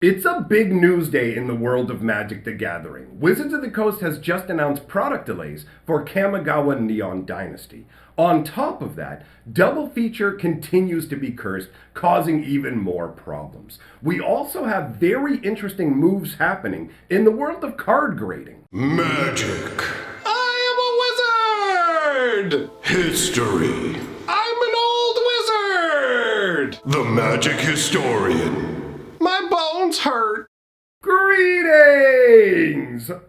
It's a big news day in the world of Magic the Gathering. Wizards of the Coast has just announced product delays for Kamigawa Neon Dynasty. On top of that, Double Feature continues to be cursed, causing even more problems. We also have very interesting moves happening in the world of card grading. Magic. I am a wizard! History. I'm an old wizard! The magic historian. My bones hurt. Greetings,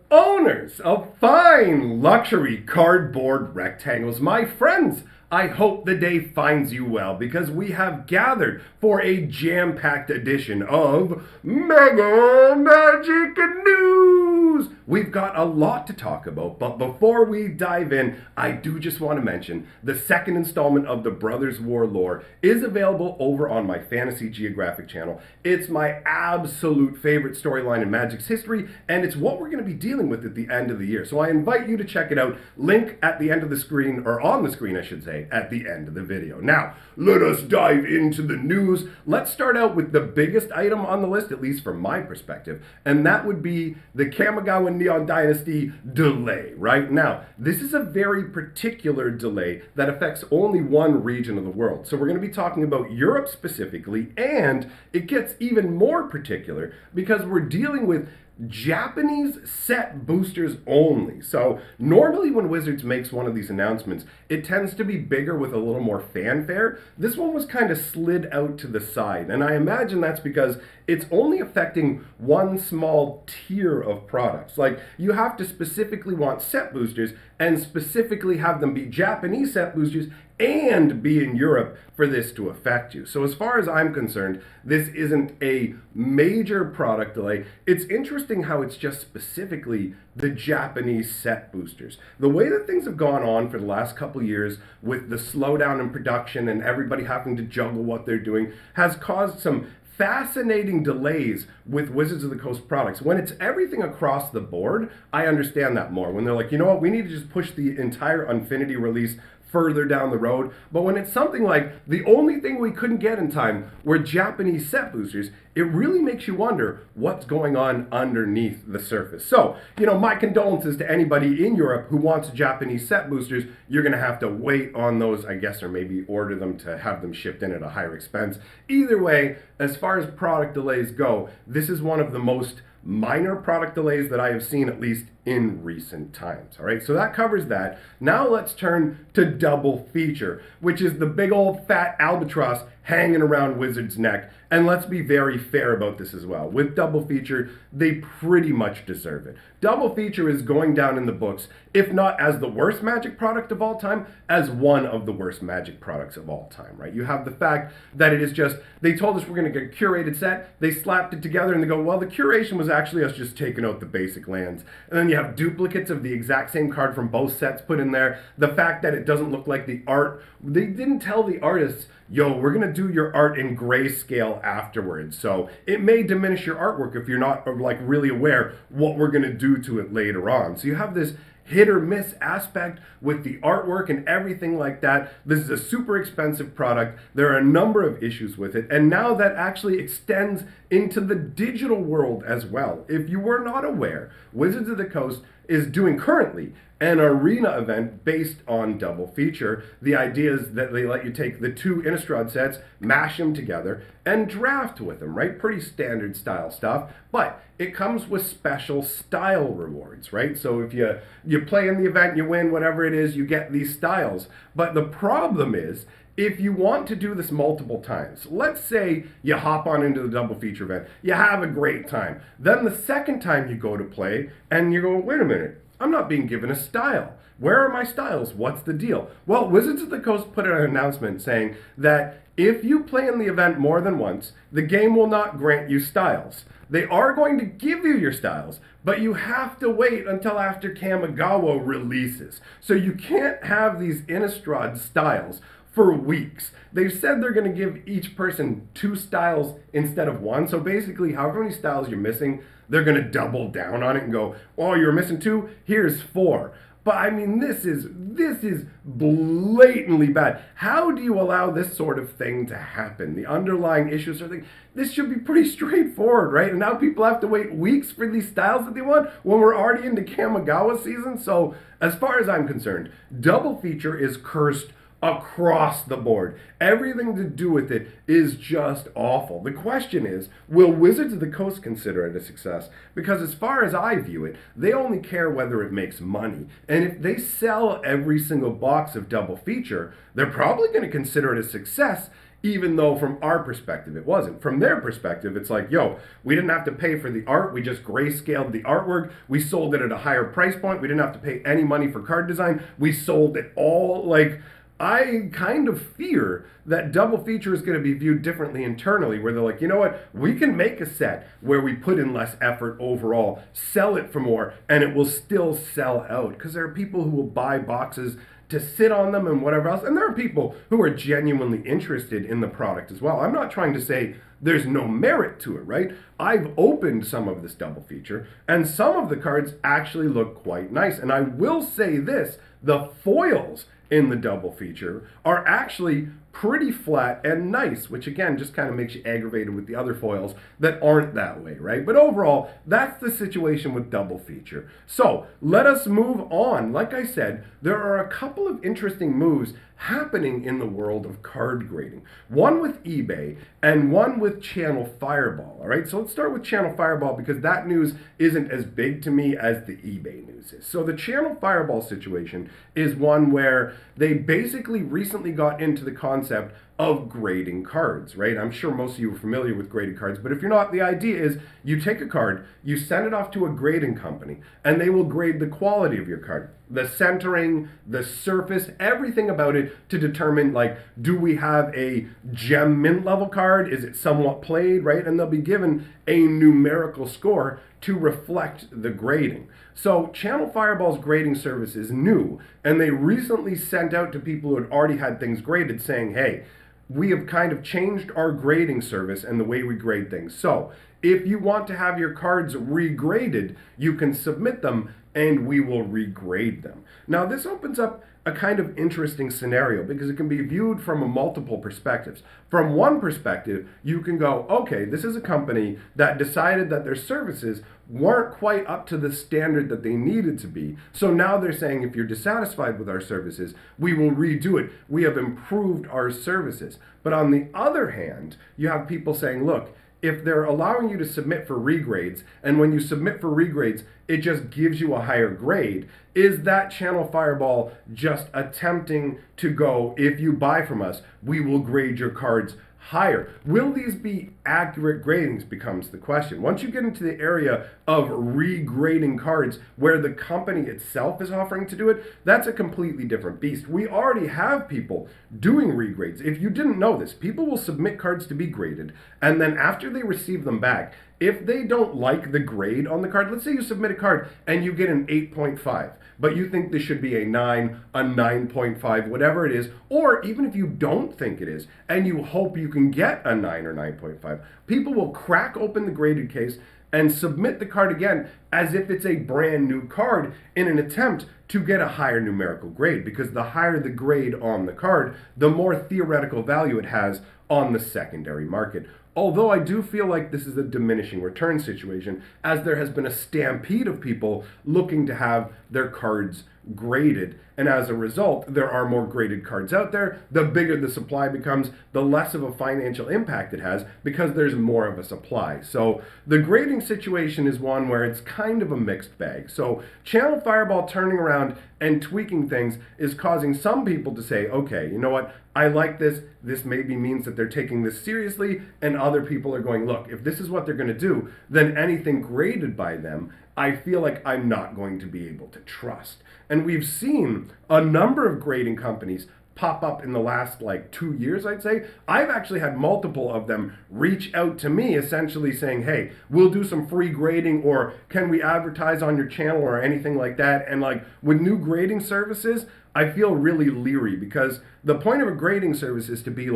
owners of fine luxury cardboard rectangles. My friends, I hope the day finds you well because we have gathered for a jam-packed edition of Mega Magic News. We've got a lot to talk about, but before we dive in, I do just want to mention the second installment of the Brothers War lore is available over on my Fantasy Geographic channel. It's my absolute favorite storyline in Magic's history, and it's what we're going to be dealing with at the end of the year. So I invite you to check it out. Link at the end of the screen, or on the screen I should say, at the end of the video. Now, let us dive into the news. Let's start out with the biggest item on the list, at least from my perspective, and that would be the Kamigawa Neon Dynasty delay. Right now, this is a very particular delay that affects only one region of the world. So we're going to be talking about Europe specifically, and it gets even more particular because we're dealing with Japanese set boosters only. So normally when Wizards makes one of these announcements, it tends to be bigger with a little more fanfare. This one was kind of slid out to the side, and I imagine that's because it's only affecting one small tier of products. Like, you have to specifically want set boosters and specifically have them be Japanese set boosters and be in Europe for this to affect you. So as far as I'm concerned, this isn't a major product delay. It's interesting how it's just specifically the Japanese set boosters. The way that things have gone on for the last couple years with the slowdown in production and everybody having to juggle what they're doing has caused some fascinating delays with Wizards of the Coast products. When it's everything across the board, I understand that more. When they're like, you know what, we need to just push the entire Infinity release further down the road. But when it's something like the only thing we couldn't get in time were Japanese set boosters, it really makes you wonder what's going on underneath the surface. So, my condolences to anybody in Europe who wants Japanese set boosters. You're going to have to wait on those, I guess, or maybe order them to have them shipped in at a higher expense. Either way, as far as product delays go, this is one of the most minor product delays that I have seen, at least in recent times. All right, so that covers that. Now let's turn to Double Feature, which is the big old fat albatross hanging around Wizards' neck. And let's be very fair about this as well. With Double Feature, they pretty much deserve it. Double Feature is going down in the books, if not as the worst Magic product of all time, as one of the worst Magic products of all time, right? You have the fact that it is just, they told us we're going to get a curated set, they slapped it together and they go, well, the curation was actually us just taking out the basic lands. And then you have duplicates of the exact same card from both sets put in there. The fact that it doesn't look like the art, they didn't tell the artists, yo, we're going to do your art in grayscale afterwards. So it may diminish your artwork if you're not really aware what we're going to do to it later on. So you have this hit or miss aspect with the artwork and everything like that. This is a super expensive product. There are a number of issues with it. And now that actually extends into the digital world as well. If you were not aware, Wizards of the Coast is doing currently an arena event based on Double Feature. The idea is that they let you take the two Innistrad sets, mash them together, and draft with them, right? Pretty standard style stuff, but it comes with special style rewards, right? So if you play in the event, you win, whatever it is, you get these styles. But the problem is, if you want to do this multiple times, let's say you hop on into the Double Feature event, you have a great time. Then the second time you go to play, and you go, wait a minute, I'm not being given a style. Where are my styles? What's the deal? Well, Wizards of the Coast put out an announcement saying that if you play in the event more than once, the game will not grant you styles. They are going to give you your styles, but you have to wait until after Kamigawa releases. So you can't have these Innistrad styles for weeks. They've said they're going to give each person 2 styles instead of 1. So basically, however many styles you're missing, they're going to double down on it and go, oh, you're missing 2? Here's 4. But I mean, this is blatantly bad. How do you allow this sort of thing to happen? The underlying issues are this should be pretty straightforward, right? And now people have to wait weeks for these styles that they want when we're already into Kamigawa season. So as far as I'm concerned, double feature is cursed across the board. Everything to do with it is just awful. The question is, will Wizards of the Coast consider it a success? Because as far as I view it, they only care whether it makes money. And if they sell every single box of double feature, they're probably going to consider it a success, even though from our perspective it wasn't. From their perspective, it's like, yo, we didn't have to pay for the art, we just grayscaled the artwork, we sold it at a higher price point, we didn't have to pay any money for card design, we sold it all. Like, I kind of fear that double feature is going to be viewed differently internally, where they're like, you know what, we can make a set where we put in less effort overall, sell it for more, and it will still sell out. Because there are people who will buy boxes to sit on them and whatever else. And there are people who are genuinely interested in the product as well. I'm not trying to say there's no merit to it, right? I've opened some of this double feature, and some of the cards actually look quite nice. And I will say this, the foils in the double feature are actually pretty flat and nice, which again just kind of makes you aggravated with the other foils that aren't that way, right? But overall, that's the situation with double feature. So let us move on. Like I said, there are a couple of interesting moves happening in the world of card grading. One with eBay and one with Channel Fireball, all right? So let's start with Channel Fireball because that news isn't as big to me as the eBay news is. So the Channel Fireball situation is one where they basically recently got into the concept of grading cards, right? I'm sure most of you are familiar with graded cards, but if you're not, the idea is you take a card, you send it off to a grading company, and they will grade the quality of your card, the centering, the surface, everything about it to determine, like, do we have a gem mint level card? Is it somewhat played, right? And they'll be given a numerical score to reflect the grading. So Channel Fireball's grading service is new, and they recently sent out to people who had already had things graded saying, hey, we have kind of changed our grading service and the way we grade things. So if you want to have your cards regraded, you can submit them and we will regrade them. Now this opens up a kind of interesting scenario because it can be viewed from multiple perspectives. From one perspective, you can go, okay, this is a company that decided that their services weren't quite up to the standard that they needed to be. So now they're saying, if you're dissatisfied with our services, we will redo it. We have improved our services. But on the other hand, you have people saying, look, if they're allowing you to submit for regrades, and when you submit for regrades, it just gives you a higher grade, is that Channel Fireball just attempting to go, if you buy from us, we will grade your cards higher? Will these be accurate gradings becomes the question. Once you get into the area of regrading cards where the company itself is offering to do it, that's a completely different beast. We already have people doing regrades. If you didn't know this, people will submit cards to be graded, and then after they receive them back, if they don't like the grade on the card, let's say you submit a card and you get an 8.5, but you think this should be a 9, a 9.5, whatever it is, or even if you don't think it is, and you hope you can get a 9 or 9.5, people will crack open the graded case and submit the card again as if it's a brand new card in an attempt to get a higher numerical grade, because the higher the grade on the card, the more theoretical value it has on the secondary market. Although I do feel like this is a diminishing return situation, as there has been a stampede of people looking to have their cards graded, and as a result, there are more graded cards out there. The bigger the supply becomes, the less of a financial impact it has, because there's more of a supply. So the grading situation is one where it's kind of a mixed bag. So Channel Fireball turning around and tweaking things is causing some people to say, okay, you know what, I like this. This maybe means that they're taking this seriously, and other people are going, look, if this is what they're going to do, then anything graded by them, I feel like I'm not going to be able to trust. And we've seen a number of grading companies pop up in the last 2 years, I'd say. I've actually had multiple of them reach out to me essentially saying, hey, we'll do some free grading, or can we advertise on your channel or anything like that. And with new grading services, I feel really leery, because the point of a grading service is to be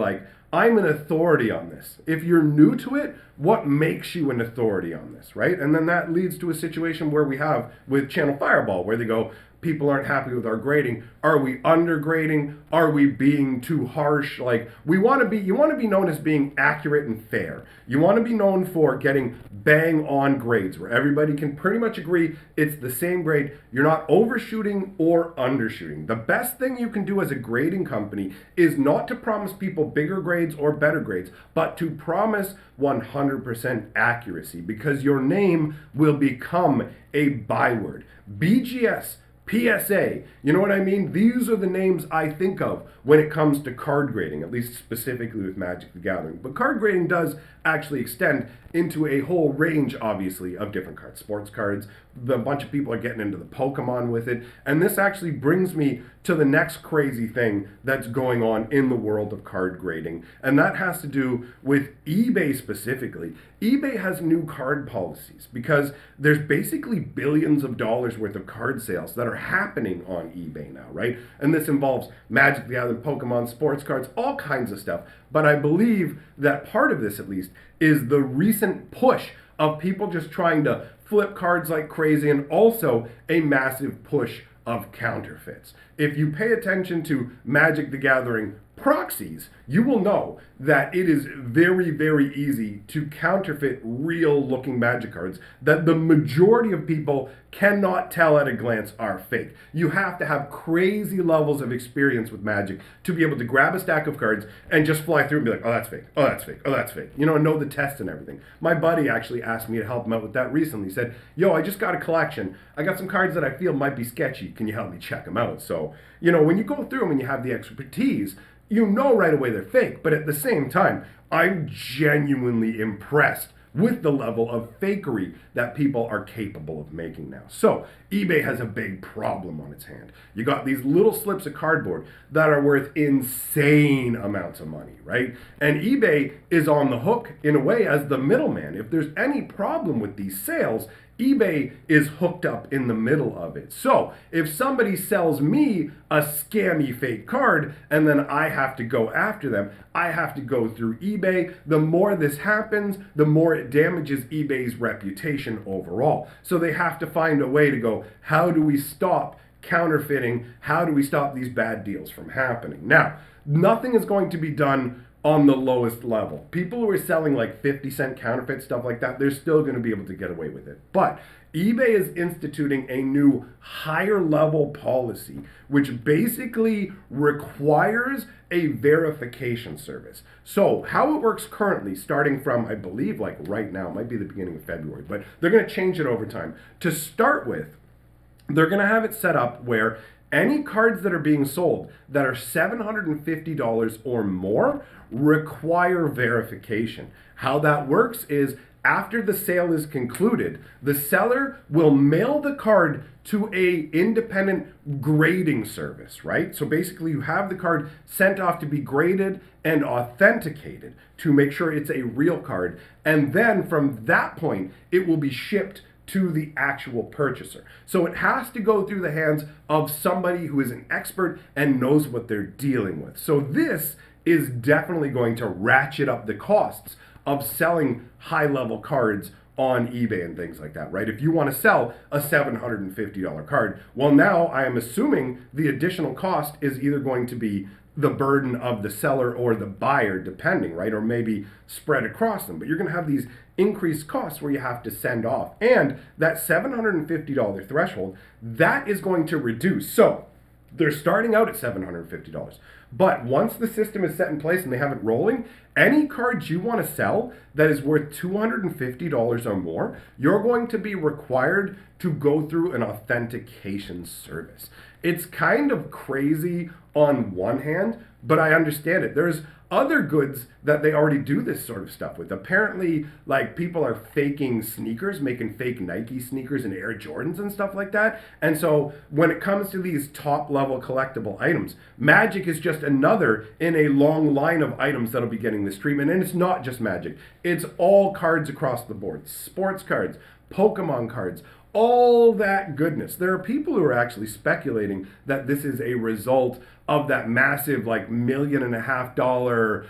I'm an authority on this. If you're new to it, what makes you an authority on this, right? And then that leads to a situation where we have with Channel Fireball, where they go, people aren't happy with our grading. Are we undergrading? Are we being too harsh? Like, you want to be known as being accurate and fair. You want to be known for getting bang on grades where everybody can pretty much agree it's the same grade. You're not overshooting or undershooting. The best thing you can do as a grading company is not to promise people bigger grades or better grades, but to promise 100% accuracy, because your name will become a byword. BGS, PSA, you know what I mean? These are the names I think of when it comes to card grading, at least specifically with Magic the Gathering. But card grading does actually extend into a whole range, obviously, of different cards. Sports cards, a bunch of people are getting into the Pokemon with it. And this actually brings me to the next crazy thing that's going on in the world of card grading. And that has to do with eBay specifically. eBay has new card policies because there's basically billions of dollars worth of card sales that are happening on eBay now, right? And this involves Magic the Gathering, Pokemon, sports cards, all kinds of stuff. But I believe that part of this, at least, is the recent push of people just trying to flip cards like crazy, and also a massive push of counterfeits. If you pay attention to Magic the Gathering proxies, you will know that it is very, very easy to counterfeit real looking Magic cards that the majority of people cannot tell at a glance are fake. You have to have crazy levels of experience with Magic to be able to grab a stack of cards and just fly through and be like, oh, that's fake, oh, that's fake, oh, that's fake. You know the tests and everything. My buddy actually asked me to help him out with that recently. He said, yo, I just got a collection. I got some cards that I feel might be sketchy. Can you help me check them out? So, when you go through them and you have the expertise, you know right away they're fake. But at the same time, I'm genuinely impressed with the level of fakery that people are capable of making now. So eBay has a big problem on its hand. You got these little slips of cardboard that are worth insane amounts of money, right? And eBay is on the hook in a way as the middleman. If there's any problem with these sales, eBay is hooked up in the middle of it. So if somebody sells me a scammy fake card and then I have to go after them, I have to go through eBay. The more this happens, the more it damages eBay's reputation overall. So they have to find a way to go, how do we stop counterfeiting? How do we stop these bad deals from happening? Now, nothing is going to be done on the lowest level. People who are selling like 50-cent counterfeit stuff like that, they're still going to be able to get away with it. But eBay is instituting a new higher level policy, which basically requires a verification service. So how it works currently, starting from, I believe, like right now, it might be the beginning of February, but they're going to change it over time. To start with, they're going to have it set up where any cards that are being sold that are $750 or more require verification. How that works is after the sale is concluded, the seller will mail the card to a independent grading service, right? So basically you have the card sent off to be graded and authenticated to make sure it's a real card. And then from that point, it will be shipped to the actual purchaser. So it has to go through the hands of somebody who is an expert and knows what they're dealing with. So this is definitely going to ratchet up the costs of selling high-level cards on eBay and things like that, right? If you want to sell a $750 card, well, now I am assuming the additional cost is either going to be the burden of the seller or the buyer, depending, right? Or maybe spread across them. But you're going to have these increased costs where you have to send off. And that $750 threshold, that is going to reduce. So they're starting out at $750. But once the system is set in place and they have it rolling, any cards you want to sell that is worth $250 or more, you're going to be required to go through an authentication service. It's kind of crazy on one hand, but I understand it. There's other goods that they already do this sort of stuff with. Apparently, like, people are faking sneakers, making fake Nike sneakers and Air Jordans and stuff like that. And so when it comes to these top level collectible items, Magic is just another in a long line of items that'll be getting this treatment. And it's not just Magic. It's all cards across the board. Sports cards, Pokemon cards, all that goodness. There are people who are actually speculating that this is a result of that massive, like, $1.5 million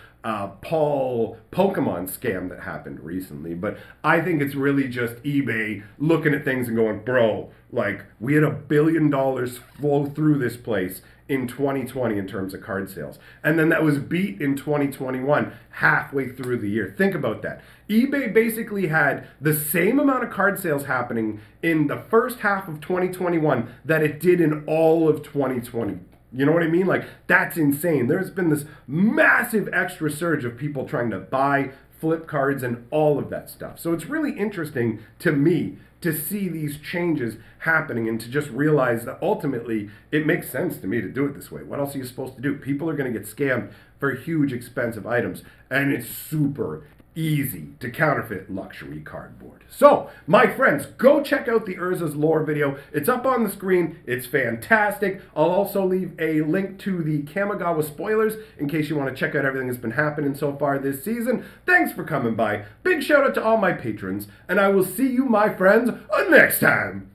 Paul Pokemon scam that happened recently. But I think it's really just eBay looking at things and going, bro, like, we had $1 billion flow through this place in 2020 in terms of card sales. And then that was beat in 2021, halfway through the year. Think about that. eBay basically had the same amount of card sales happening in the first half of 2021 that it did in all of 2020. You know what I mean? Like, that's insane. There's been this massive extra surge of people trying to buy, flip cards, and all of that stuff. So it's really interesting to me to see these changes happening and to just realize that ultimately it makes sense to me to do it this way. What else are you supposed to do? People are going to get scammed for huge, expensive items, and it's super easy to counterfeit luxury cardboard. So, my friends, go check out the Urza's Lore video. It's up on the screen. It's fantastic. I'll also leave a link to the Kamigawa spoilers in case you want to check out everything that's been happening so far this season. Thanks for coming by. Big shout out to all my patrons, and I will see you, my friends, next time.